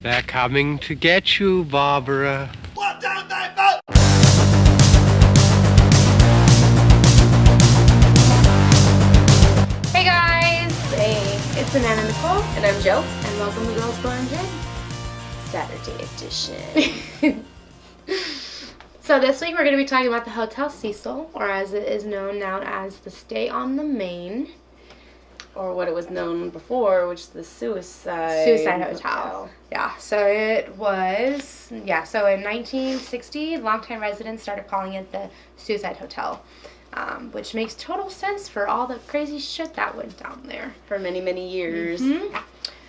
They're coming to get you, Barbara. What don't they vote? Hey guys! Hey, It's Amanda Nicole, and I'm Joe. and welcome to Girls Going Gin. Saturday edition. So this week we're going to be talking about the Hotel Cecil, or as it is known now as the Stay on the Main. Or what it was known before, which is the Suicide Hotel. Yeah, so it was, so in 1960, longtime residents started calling it the Suicide Hotel, which makes total sense for all the crazy shit that went down there. For many, many years. Mm-hmm.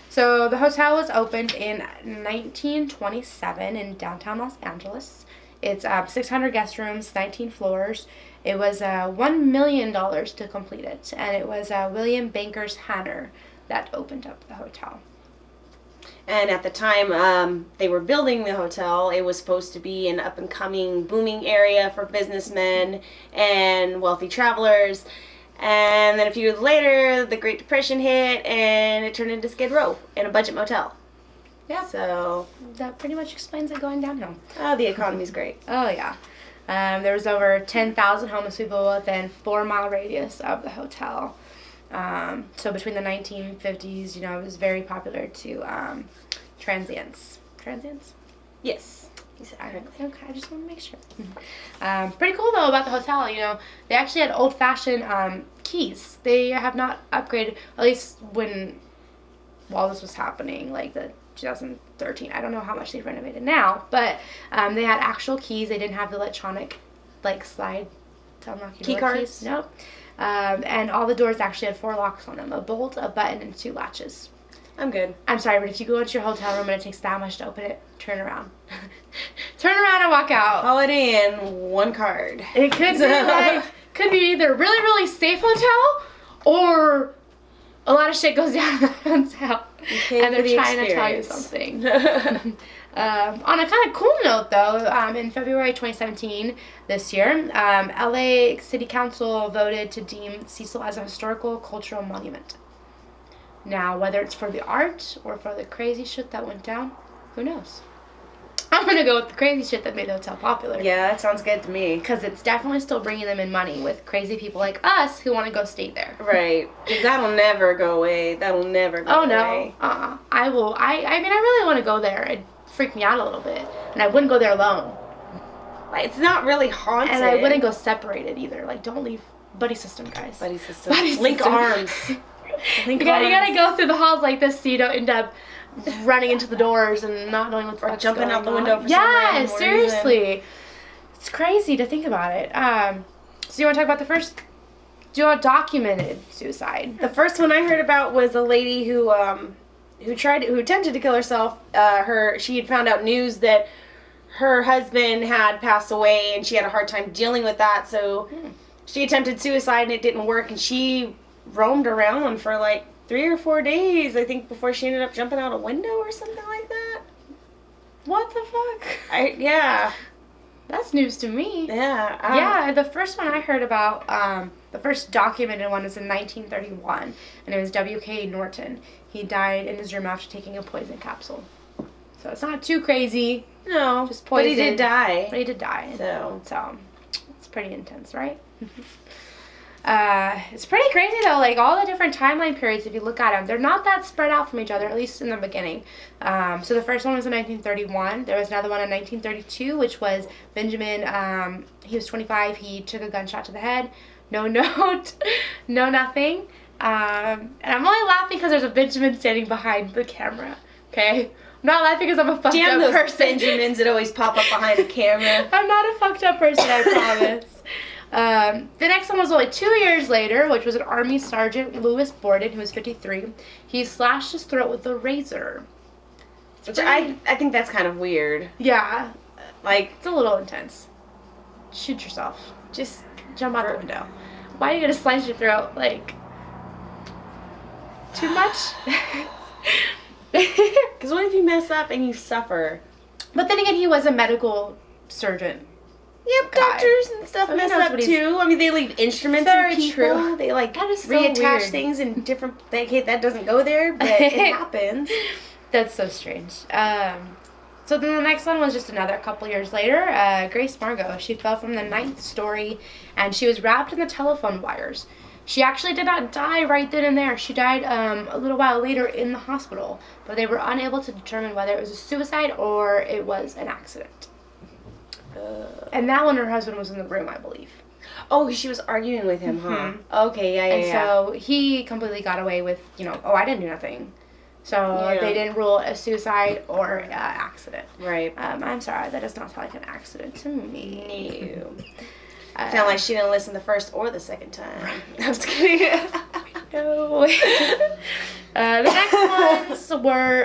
So the hotel was opened in 1927 in downtown Los Angeles. It's 600 guest rooms, 19 floors. It was $1 million to complete it, and it was William Bankers Hanner that opened up the hotel. And at the time they were building the hotel, it was supposed to be an up-and-coming, booming area for businessmen and wealthy travelers. And then a few years later, the Great Depression hit, and it turned into Skid Row in a budget motel. Yeah. So That pretty much explains it going downhill. the economy's great. Oh, yeah. There was over 10,000 homeless people within 4-mile radius of the hotel. So between the 1950s, it was very popular to transients. Transients? Yes. Okay, I just want to make sure. Pretty cool, though, about the hotel. They actually had old-fashioned keys. They have not upgraded, at least while this was happening, like the 2013. I don't know how much they've renovated now, but they had actual keys. They didn't have the electronic, slide to unlock your Key door cards? keys. Nope. And all the doors actually had 4 locks on them: a bolt, a button, and 2 latches. I'm good. I'm sorry, but if you go into your hotel room and it takes that much to open it, turn around. Turn around and walk out. Holiday Inn, 1 card. It could be either a really, really safe hotel or a lot of shit goes down in the hotel. And they're trying to tell you something. On a kind of cool note, though, in February 2017, this year, LA City Council voted to deem Cecil as a historical cultural monument. Now, whether it's for the art or for the crazy shit that went down, who knows? I'm going to go with the crazy shit that made the hotel popular. Yeah, that sounds good to me. Because it's definitely still bringing them in money with crazy people like us who want to go stay there. Right. That'll never go away. That'll never go away. Oh, no. I will. I mean, I really want to go there. It'd freak me out a little bit. And I wouldn't go there alone. It's not really haunted. And I wouldn't go separated either. Don't leave. Buddy system, guys. Buddy system. Buddy Link system. arms. You gotta go through the halls like this so you don't end up running into the doors and not knowing what the fuck's jumping going out the on. window for some Yeah, random seriously. reason. It's crazy to think about it. So you want to talk about the first documented suicide? The first one I heard about was a lady who attempted to kill herself. She had found out news that her husband had passed away, and she had a hard time dealing with that. So she attempted suicide, and it didn't work. And she roamed around for 3 or 4 days, I think, before she ended up jumping out a window or something like that. What the fuck? Yeah. That's news to me. Yeah. Yeah, the first one I heard about, the first documented one was in 1931, and it was W.K. Norton. He died in his room after taking a poison capsule. So it's not too crazy. No, Just poison. but he did die. But he did die. So it's pretty intense, right? It's pretty crazy, though. All the different timeline periods, if you look at them, they're not that spread out from each other, at least in the beginning. So the first one was in 1931. There was another one in 1932, which was Benjamin. He was 25. He took a gunshot to the head. No note. No nothing. And I'm only laughing because there's a Benjamin standing behind the camera. Okay? I'm not laughing because I'm a fucked Damn up those person. Benjamins that always pop up behind the camera. I'm not a fucked up person, I promise. The next one was only 2 years later, which was an Army Sergeant Lewis Borden, who was 53. He slashed his throat with a razor. Which I think that's kind of weird. Yeah. It's It's a little intense. Shoot yourself. just Jump out the window. Why are you going to slice your throat? Too much? because what if you mess up and you suffer? But then again, he was a medical surgeon. Yep, doctors and stuff So he mess knows up what he's- too. I mean, they leave instruments Very in people. true. They That is so reattach weird. things in different. That doesn't go there, but it happens. That's so strange. So then the next one was just another couple years later. Grace Margot. She fell from the 9th story, and she was wrapped in the telephone wires. She actually did not die right then and there. She died a little while later in the hospital, but they were unable to determine whether it was a suicide or it was an accident. And that one, her husband was in the room, I believe. Oh, she was arguing with him, huh? Okay, yeah. And so he completely got away with, oh, I didn't do nothing. So they didn't rule it a suicide or accident. Right. I'm sorry, that does not sound like an accident to me. No. Sound like she didn't listen the first or the second time. I'm just kidding. No. The next ones were,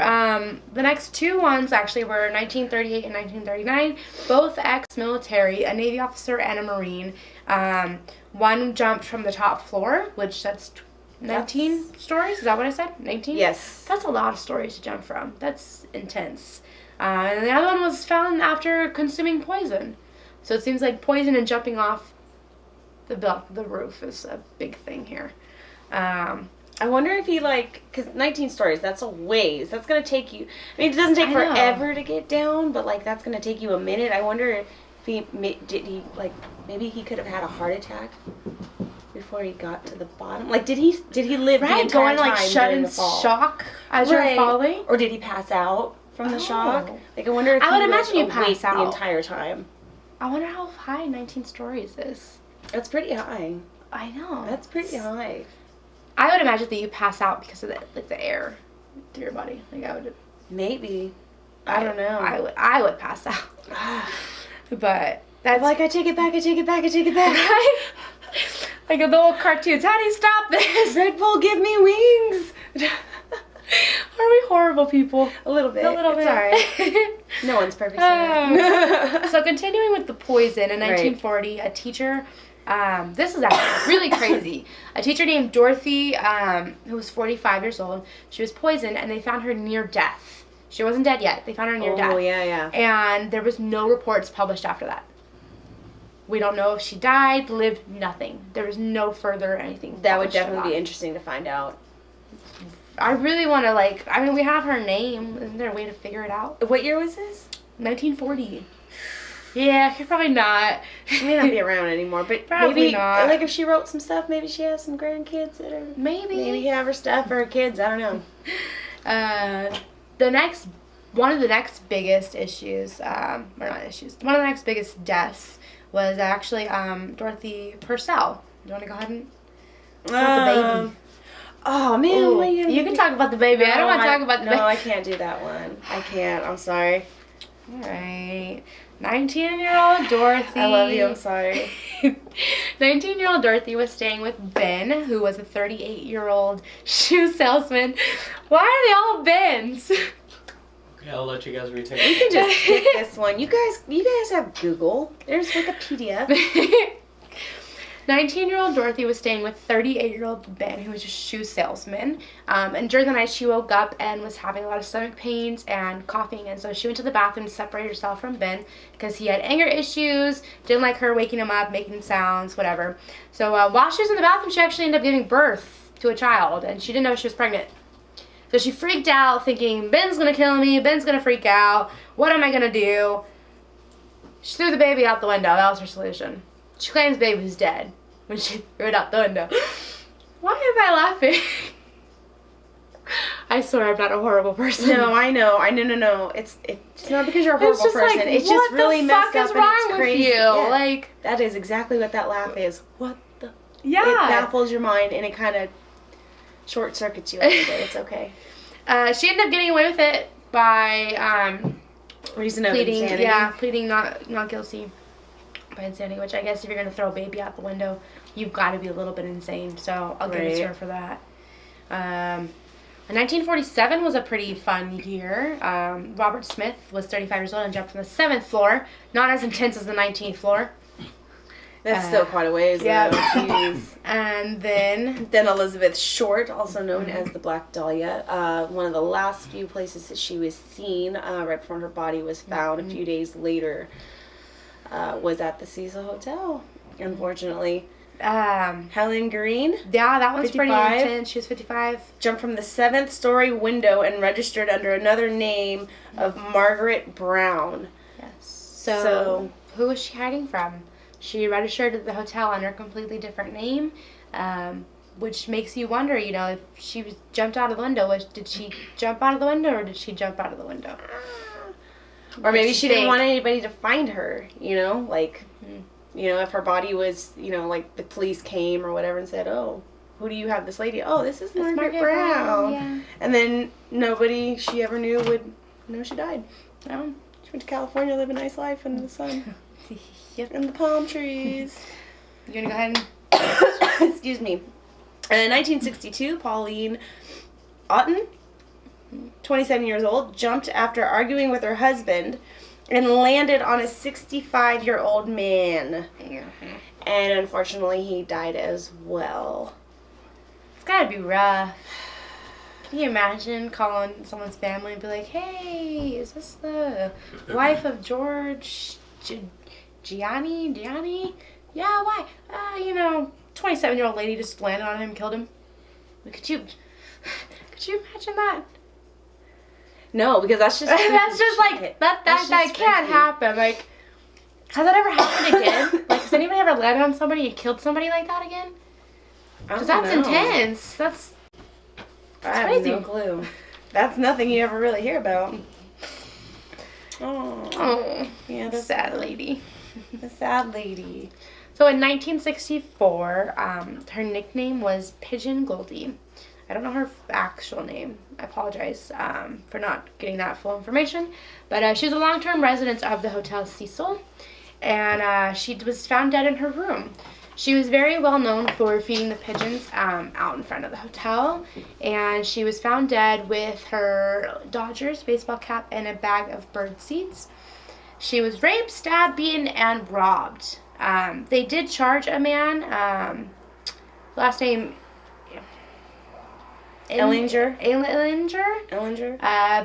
the next two ones actually were 1938 and 1939, both ex-military, a Navy officer and a Marine. One jumped from the top floor, which that's 19 stories, is that what I said? 19? Yes. That's a lot of stories to jump from. That's intense. And the other one was found after consuming poison. So it seems like poison and jumping off the roof is a big thing here. I wonder if he, because 19 stories, that's a ways. That's going to take you, it doesn't take forever to get down, but, that's going to take you a minute. I wonder if maybe he could have had a heart attack before he got to the bottom. Did he live the entire time shut during in the fall? shock as you're falling? Or did he pass out from the shock? I wonder if I would he imagine was you pass awake out the entire time. I wonder how high 19 stories is. That's pretty high. I know. That's pretty high. I would imagine that you pass out because of the air through your body. I would. Maybe. I don't know. I would pass out. But that's I take it back. Right? Like the old cartoons. How do you stop this? Red Bull, give me wings. Are we horrible people? A little bit. It's all right. No one's perfect. So continuing with the poison, in 1940, a teacher, this is actually really crazy. A teacher named Dorothy, who was 45 years old, she was poisoned, and they found her near death. She wasn't dead yet. They found her near death. Oh, yeah. And there was no reports published after that. We don't know if she died, lived, nothing. There was no further anything. That would definitely be interesting to find out. I really want to, we have her name. Isn't there a way to figure it out? What year was this? 1940. Yeah, probably not. She may not be around anymore, but probably maybe, not. If she wrote some stuff, maybe she has some grandkids that are... Maybe you have her stuff for her kids, I don't know. One of the next biggest issues, one of the next biggest deaths was actually Dorothy Purcell. Do you want to go ahead and talk about the baby? Oh, man. You can talk about the baby. I don't want to talk about the baby. No, I can't do that one. I can't. I'm sorry. All right. 19-year-old Dorothy. I love you. I'm sorry. 19-year-old Dorothy was staying with Ben, who was a 38-year-old shoe salesman. Why are they all Bens? Okay, I'll let you guys retake We can just skip this one. You guys have Google. There's Wikipedia. 19-year-old Dorothy was staying with 38-year-old Ben, who was a shoe salesman. And during the night, she woke up and was having a lot of stomach pains and coughing. And so she went to the bathroom to separate herself from Ben because he had anger issues, didn't like her waking him up, making sounds, whatever. So while she was in the bathroom, she actually ended up giving birth to a child. And she didn't know she was pregnant. So she freaked out, thinking, Ben's going to kill me. Ben's going to freak out. What am I going to do? She threw the baby out the window. That was her solution. She claims baby was dead when she threw it out the window. Why am I laughing? I swear I'm not a horrible person. No, I know. No. It's not because you're a horrible person. It's just really messed up and it's crazy. With you? Yeah, that is exactly what that laugh is. What the? Yeah. It baffles your mind and it kind of short circuits you a little bit. It's okay. She ended up getting away with it by reason of pleading, insanity. Yeah, pleading not guilty by insanity, which I guess if you're going to throw a baby out the window, you've got to be a little bit insane, so I'll give it to her for that. 1947 was a pretty fun year. Robert Smith was 35 years old and jumped from the 7th floor, not as intense as the 19th floor. That's still quite a ways, yeah. though. Jeez. And then Elizabeth Short, also known as the Black Dahlia, one of the last few places that she was seen, right before her body was found a few days later, was at the Cecil Hotel, unfortunately. Helen Green. Yeah, that one's 55. pretty intense. She was 55. Jumped from the 7th story window and registered under another name of Margaret Brown. Yes. So who was she hiding from? She registered at the hotel under a completely different name, which makes you wonder, you know, if she jumped out of the window, did she jump out of the window or did she jump out of the window? Or maybe she didn't want anybody to find her, you know, like, you know, if her body was, you know, like the police came or whatever and said, oh, who do you have this lady? Oh, this is Margaret Brown. Yeah. And then nobody she ever knew would know she died. No. She went to California, live a nice life under the sun. Yep. And the palm trees. You want to go ahead and... Excuse me. In 1962, Pauline Otten, 27 years old, jumped after arguing with her husband and landed on a 65-year-old man. Mm-hmm. And unfortunately, he died as well. It's gotta be rough. Can you imagine calling someone's family and be like, hey, is this the wife of George Gianni? Yeah, why? You know, 27-year-old lady just landed on him, killed him. Could you imagine that? No, because that's just that's just like that can't happen. Like, has that ever happened again? Like, has anybody ever landed on somebody and killed somebody like that again? Because that's intense. That's I have crazy. no clue. That's nothing you ever really hear about. Oh, yeah, the sad lady. The sad lady. So in 1964, her nickname was Pigeon Goldie. I don't know her actual name. I apologize for not getting that full information. But she was a long-term resident of the Hotel Cecil, and she was found dead in her room. She was very well known for feeding the pigeons out in front of the hotel, and she was found dead with her Dodgers baseball cap and a bag of bird seeds. She was raped, stabbed, beaten, and robbed. They did charge a man, last name Ellinger,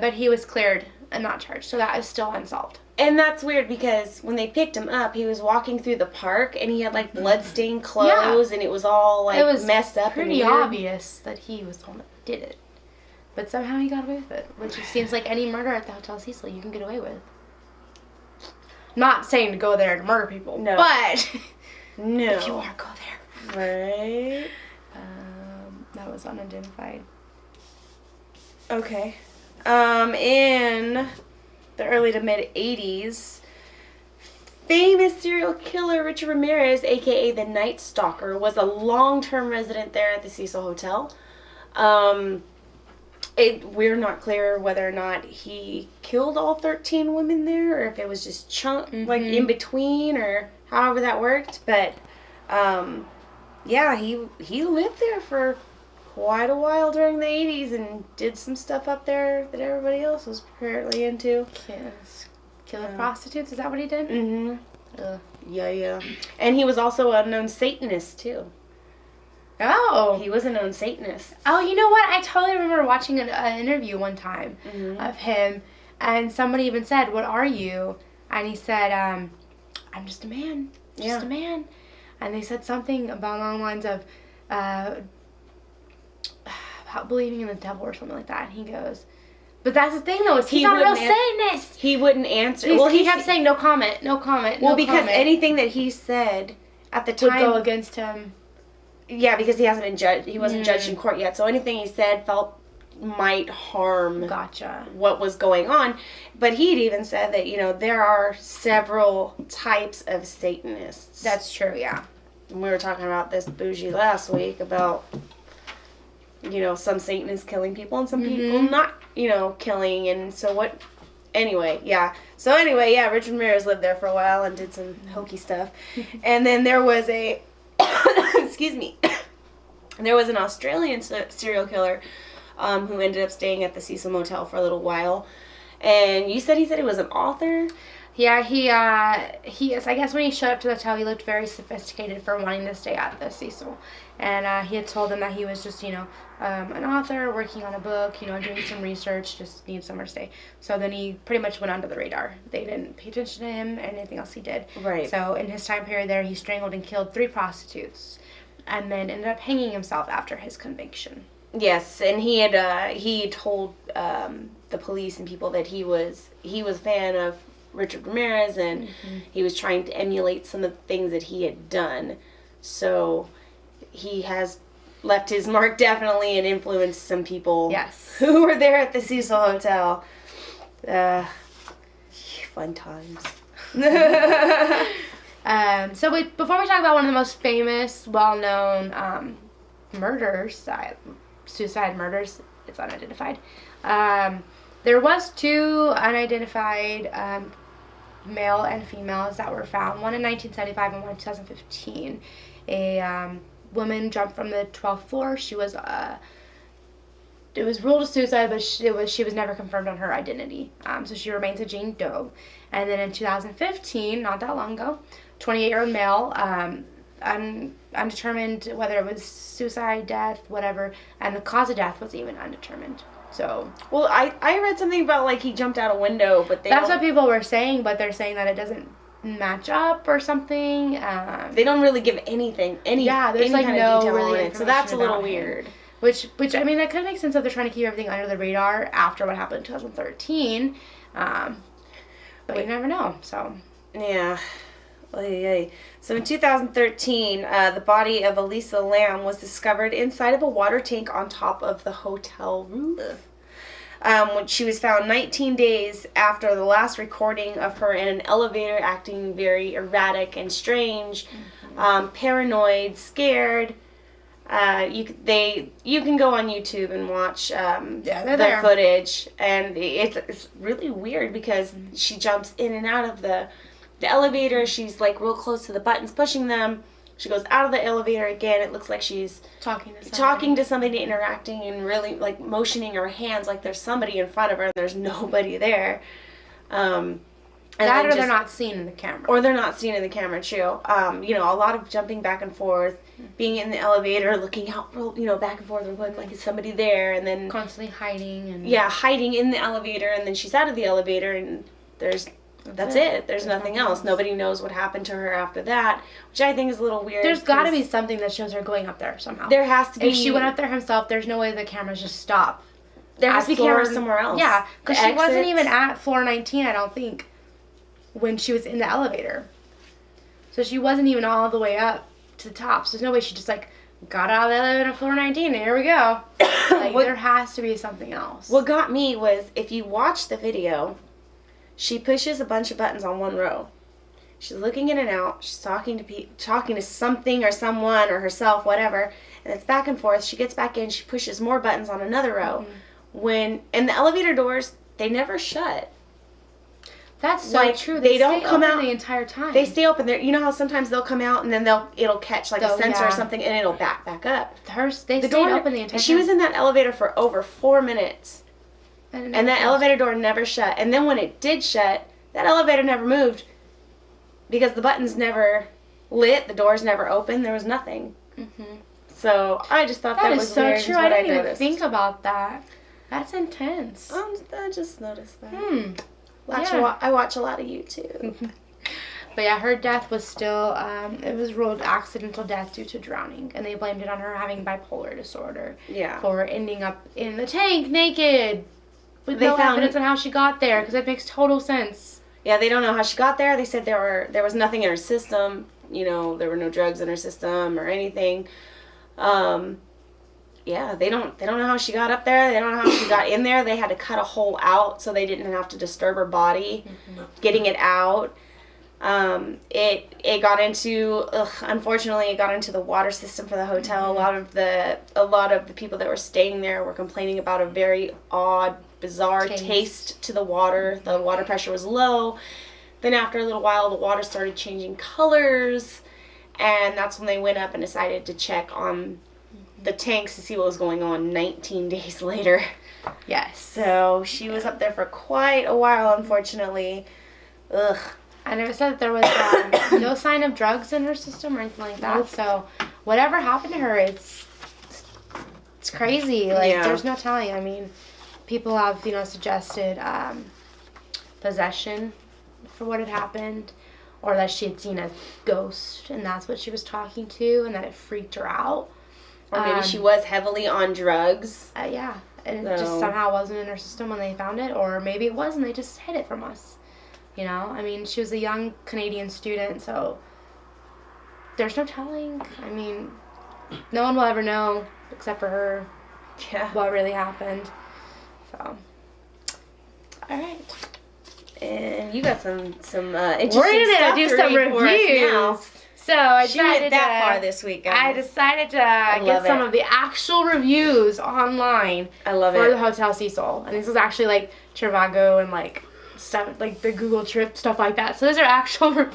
but he was cleared and not charged, so that is still unsolved. And that's weird because when they picked him up, he was walking through the park and he had like blood-stained clothes and it was all like messed up. Pretty obvious that he was the one that did it, but somehow he got away with it, which it seems like any murder at the Hotel Cecil you can get away with. Not saying to go there to murder people, no, but no, if you are, go there. Right. That was unidentified. Okay. In the early to mid 80s, famous serial killer Richard Ramirez, aka the Night Stalker, was a long-term resident there at the Cecil Hotel. We're not clear whether or not he killed all 13 women there, or if it was just like in between, or however that worked. But yeah, he lived there for quite a while during the 80s and did some stuff up there that everybody else was apparently into. Yes. Killing prostitutes, is that what he did? Mm-hmm. Yeah. And he was also a known Satanist, too. Oh. He was a known Satanist. Oh, you know what? I totally remember watching an interview one time of him, and somebody even said, "What are you?" And he said, "I'm just a man. Just a man." And they said something along the lines of, about believing in the devil or something like that. And he goes, but that's the thing though, is he's not a real Satanist. He wouldn't answer. He kept saying no comment. Well, because anything that he said at the time would go against him. Yeah, because he hasn't been judged. He wasn't judged in court yet. So anything he said might harm what was going on. But he'd even said that, you know, there are several types of Satanists. That's true, yeah. And we were talking about this bougie last week about, you know, some Satanists killing people and some people not, you know, killing. And so what... Anyway, yeah. Richard Ramirez lived there for a while and did some hokey stuff. And then there was a... excuse me. There was an Australian serial killer who ended up staying at the Cecil Motel for a little while. And he said he was an author. Yeah, he is. I guess when he showed up to the hotel, he looked very sophisticated for wanting to stay at the Cecil. And he had told them that he was just, an author working on a book, doing some research, just needed somewhere to stay. So then he pretty much went under the radar. They didn't pay attention to him and anything else he did. Right. So in his time period there, he strangled and killed 3 prostitutes, and then ended up hanging himself after his conviction. Yes, and he told the police and people that he was a fan of Richard Ramirez, and he was trying to emulate some of the things that he had done. So he has left his mark definitely and influenced some people. Yes. Who were there at the Cecil Hotel. Fun times. So before we talk about one of the most famous, well-known murders, suicide murders, it's unidentified. There was 2 unidentified male and females that were found, one in 1975 and one in 2015. A woman jumped from the 12th floor. She was it was ruled a suicide, but she was never confirmed on her identity. So she remains a Jane Doe. And then in 2015, not that long ago, 28-year-old male, undetermined whether it was suicide, death, whatever, and the cause of death was even undetermined. So, well, I read something about like he jumped out a window, but that's what people were saying, but they're saying that it doesn't match up or something. They don't really give anything, any there's like kind no of detail really on it, so that's a little weird. Which I mean, that could make sense if they're trying to keep everything under the radar after what happened in 2013. But you never know. So yeah. So in 2013, the body of Elisa Lam was discovered inside of a water tank on top of the hotel roof. When she was found 19 days after the last recording of her in an elevator, acting very erratic and strange, paranoid, scared. You can go on YouTube and watch the footage, and it's really weird because she jumps in and out of the elevator. She's like real close to the buttons, pushing them. She goes out of the elevator again. It looks like she's talking to somebody, interacting, and really like motioning her hands like there's somebody in front of her and there's nobody there. They're not seen in the camera. Or they're not seen in the camera, too. A lot of jumping back and forth, being in the elevator, looking out, back and forth, like is somebody there, and then constantly hiding. Hiding in the elevator, and then she's out of the elevator, and that's it. There's nothing else. Nobody knows what happened to her after that, which I think is a little weird. There's got to be something that shows her going up there somehow. There has to be. If she went up there herself, there's no way the cameras just stop. There has to be cameras somewhere else. Yeah, because she wasn't even at floor 19, I don't think, when she was in the elevator. So she wasn't even all the way up to the top. So there's no way she just got out of the elevator at floor 19 and here we go. There has to be something else. What got me was, if you watch the video, she pushes a bunch of buttons on one row. She's looking in and out. She's talking to something or someone or herself, whatever. And it's back and forth. She gets back in. She pushes more buttons on another row. And the elevator doors, they never shut. That's so true. They don't come out the entire time. They stay open. You know how sometimes they'll come out and then it'll catch a sensor or something and it'll back up. They stayed open the entire time. She was in that elevator for over 4 minutes. And that elevator door never shut. And then when it did shut, that elevator never moved because the buttons never lit, the doors never opened, there was nothing. So I just thought that was so weird. True. I didn't even think about that. That's intense. I just noticed that. I watch a lot of YouTube. But yeah, her death was still, it was ruled accidental death due to drowning. And they blamed it on her having bipolar disorder. Yeah. For ending up in the tank naked. With no evidence on how she got there, because it makes total sense. Yeah, they don't know how she got there. They said there was nothing in her system. There were no drugs in her system or anything. Yeah, they don't know how she got up there. They don't know how she got in there. They had to cut a hole out so they didn't have to disturb her body getting it out. It got into unfortunately it got into the water system for the hotel. A lot of the people that were staying there were complaining about a very odd, bizarre taste to the water. The water pressure was low. Then after a little while the water started changing colors, and that's when they went up and decided to check on the tanks to see what was going on 19 days later. Yes. So she was up there for quite a while, unfortunately. Ugh. I never said that there was no sign of drugs in her system or anything like that. Nope. So whatever happened to her, it's crazy. Like, there's no telling. I mean, people have, suggested possession for what had happened, or that she had seen a ghost and that's what she was talking to and that it freaked her out. Or maybe she was heavily on drugs. Yeah. And it just somehow wasn't in her system when they found it, or maybe it was and they just hid it from us. I mean, she was a young Canadian student, so there's no telling. I mean, no one will ever know except for her what really happened. So, all right. And you got some interesting We're stuff gonna do to some read for us reviews. now. So I She went decided that far this week, guys. I decided to get some of the actual reviews online. I love for it. the Hotel Cecil, and this is actually like Trivago and like stuff like the Google Trip stuff like that. So those are actual.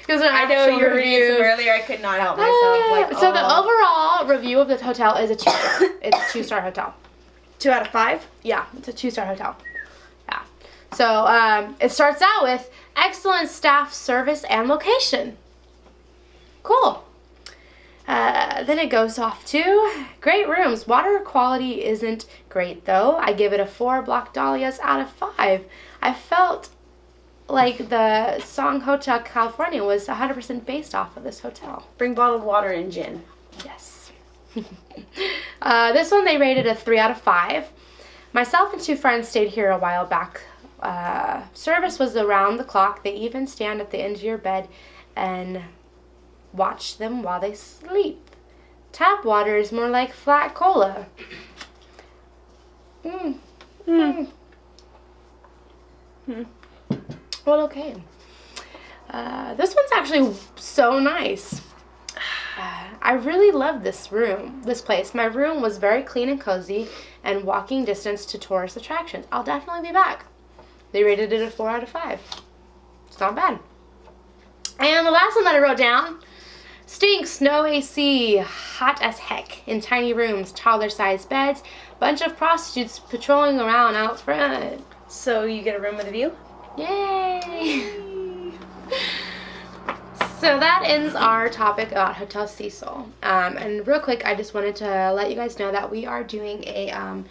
I know you were reading some earlier. I could not help myself. So the overall review of the hotel is a 2-star. It's a 2-star hotel. 2 out of 5? Yeah, it's a 2-star hotel. Yeah. So it starts out with excellent staff service and location. Cool. Then it goes off to great rooms. Water quality isn't great though. I give it a 4 Black Dahlias out of 5. I felt like the song Hotel California was 100% based off of this hotel. Bring bottled water and gin. Yes. This one they rated a 3 out of 5. Myself and 2 friends stayed here a while back. Service was around the clock. They even stand at the end of your bed and watch them while they sleep. Tap water is more like flat cola. Well, okay. This one's actually so nice. I really love this place. My room was very clean and cozy and walking distance to tourist attractions. I'll definitely be back. They rated it a 4 out of 5. It's not bad. And the last one that I wrote down, stinks, no AC, hot as heck, in tiny rooms, toddler-sized beds, bunch of prostitutes patrolling around out front. So you get a room with a view? Yay! So that ends our topic about Hotel Cecil. And real quick, I just wanted to let you guys know that we are doing a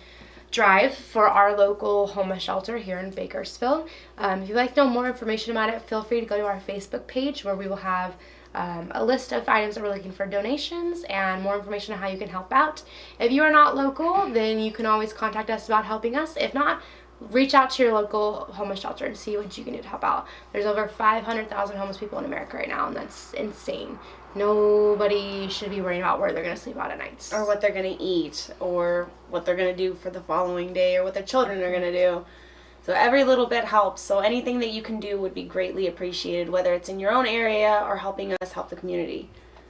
drive for our local homeless shelter here in Bakersfield. If you'd like to know more information about it, feel free to go to our Facebook page where we will have a list of items that we're looking for donations and more information on how you can help out. If you are not local, then you can always contact us about helping us. If not, reach out to your local homeless shelter and see what you can do to help out. There's over 500,000 homeless people in America right now, and that's insane. Nobody should be worrying about where they're going to sleep out at nights. Or what they're going to eat, or what they're going to do for the following day, or what their children are going to do. So every little bit helps. So anything that you can do would be greatly appreciated, whether it's in your own area or helping us help the community.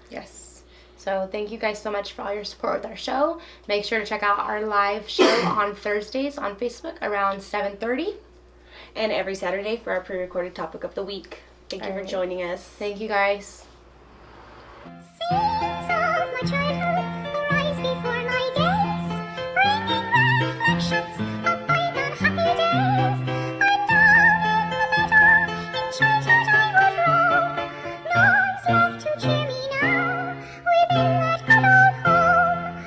Yes. So thank you guys so much for all your support with our show. Make sure to check out our live show on Thursdays on Facebook around 7:30. And every Saturday for our pre-recorded topic of the week. Thank you for joining us. Thank you guys. See